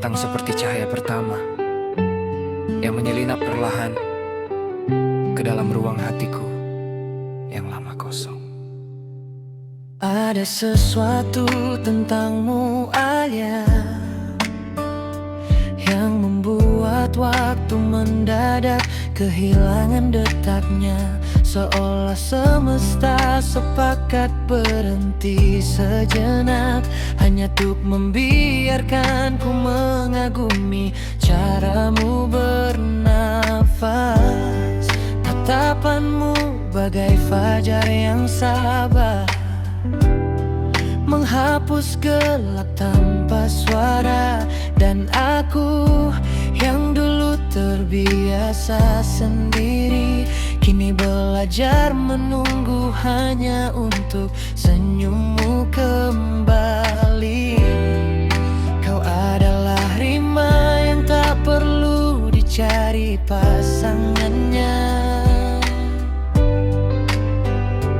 datang seperti cahaya pertama yang menyelinap perlahan ke dalam ruang hatiku yang lama kosong. Ada sesuatu tentangmu, Alia, yang membuat waktu mendadak kehilangan detaknya. Seolah semesta sepakat berhenti sejenak, hanya untuk membiarkanku mengagumi caramu bernafas. Tatapanmu bagai fajar yang sabar, menghapus gelap tanpa suara. Dan aku yang dulu terbiasa sendiri, kini belajar menunggu hanya untuk senyummu kembali. Kau adalah rima yang tak perlu dicari pasangannya,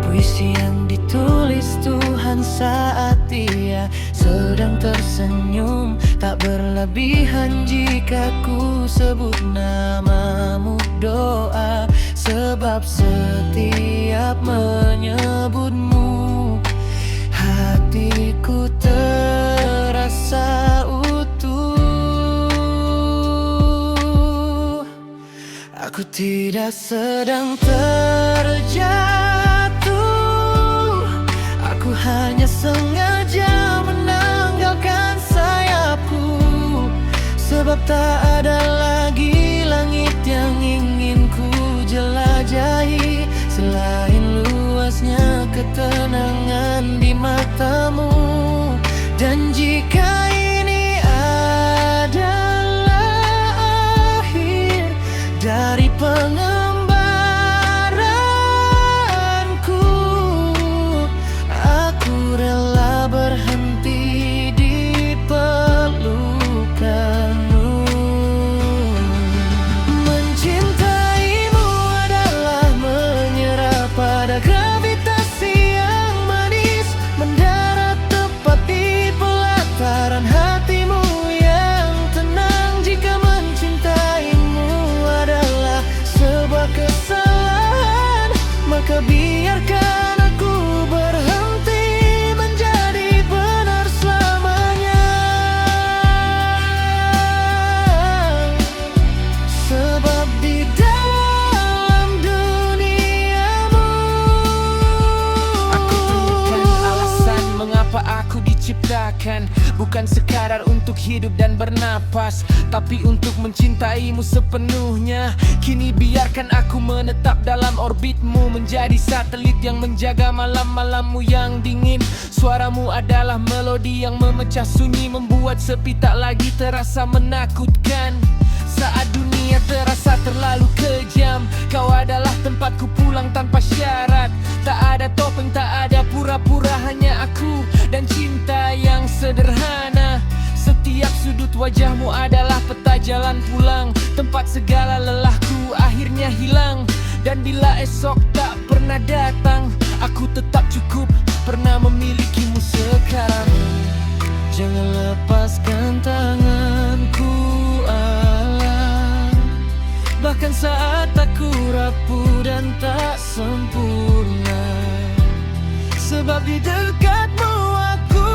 puisi yang ditulis Tuhan saat Dia sedang tersenyum. Tak berlebihan jika ku sebut namamu doa, sebab setiap menyebutmu hatiku terasa utuh. Aku tidak sedang terjatuh, aku hanya sengaja menanggalkan sayapku, sebab tak ada lagi langit yang ingin ku jelajahi selain luasnya ketenangan di matamu. Dan jika ini adalah akhir dari pengembaranku, aku rela berhenti di pelukanmu. Mencintaimu adalah menyerah pada gravitasi yang manis, mendarat tepat di pelataran hatimu yang tenang. Jika mencintaimu adalah sebuah kesalahan, maka biarkan aku berhenti menjadi benar selamanya. Sebab di dalam duniamu Aku temukan alasan mengapa aku diciptakan, bukan sekadar untuk hidup dan bernapas, tapi untuk mencintaimu sepenuhnya. Kini biarkan aku menetap dalam orbitmu, menjadi satelit yang menjaga malam-malammu yang dingin. Suaramu adalah melodi yang memecah sunyi, membuat sepi tak lagi terasa menakutkan. Saat dunia terasa terlalu kejam, kau adalah tempatku pulang tanpa syarat. Tak ada topeng, tak ada pura-pura, hanya aku dan cinta yang sederhana. Setiap sudut wajahmu adalah peta jalan pulang, tempat segala lelahku akhirnya hilang. Dan bila esok tak pernah datang, aku tetap cukup pernah memilikimu sekarang. jangan lepaskan tanganku, Allah. Bahkan saat aku rapuh dan tak sempurna, sebab di dekatmu aku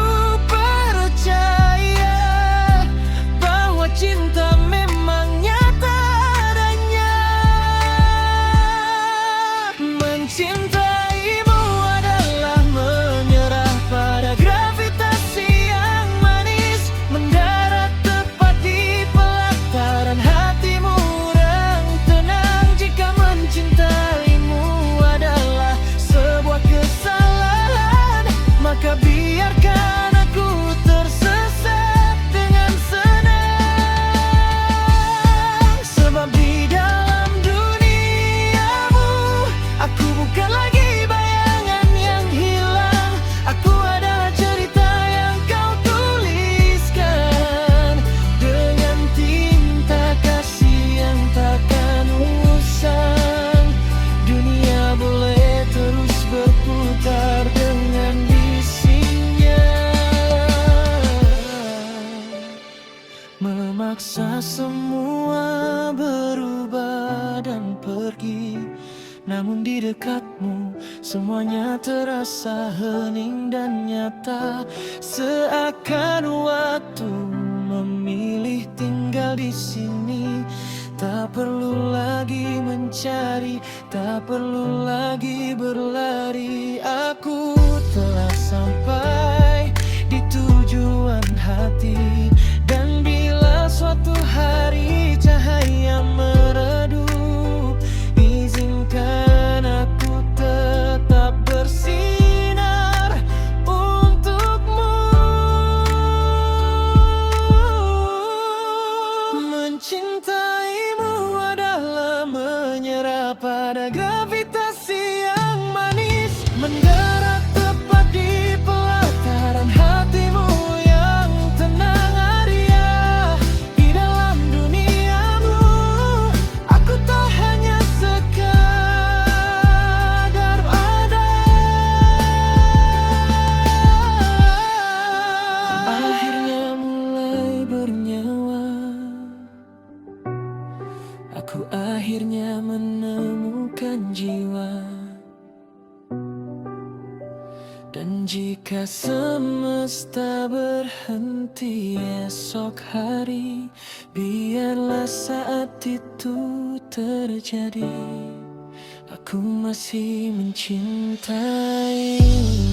percaya bahwa cinta memang nyata adanya. Mencintaimu adalah menyerah pada gravitasi yang manis, mendarat tepat di pelataran hatimu yang tenang. Jika mencintaimu adalah sebuah kesalahan, maka memaksa semua berubah dan pergi. Namun di dekatmu semuanya terasa hening dan nyata, seakan waktu memilih tinggal di sini. Tak perlu lagi mencari, tak perlu lagi berlari. Aku telah sampai di tujuan hati, dan bila suatu hari cahaya meredup, izinkan aku tetap bersinar untukmu. Mencintaimu adalah menyerah pada gravitasi yang manis, mendarat tepat di pelataran hatimu yang tenang Arya. Di dalam duniamu aku tak hanya sekadar ada. Akhirnya mulai bernyawa, aku akhirnya menemukan jiwa. Dan jika semesta berhenti esok hari, biarlah saat itu terjadi. Aku masih mencintaimu.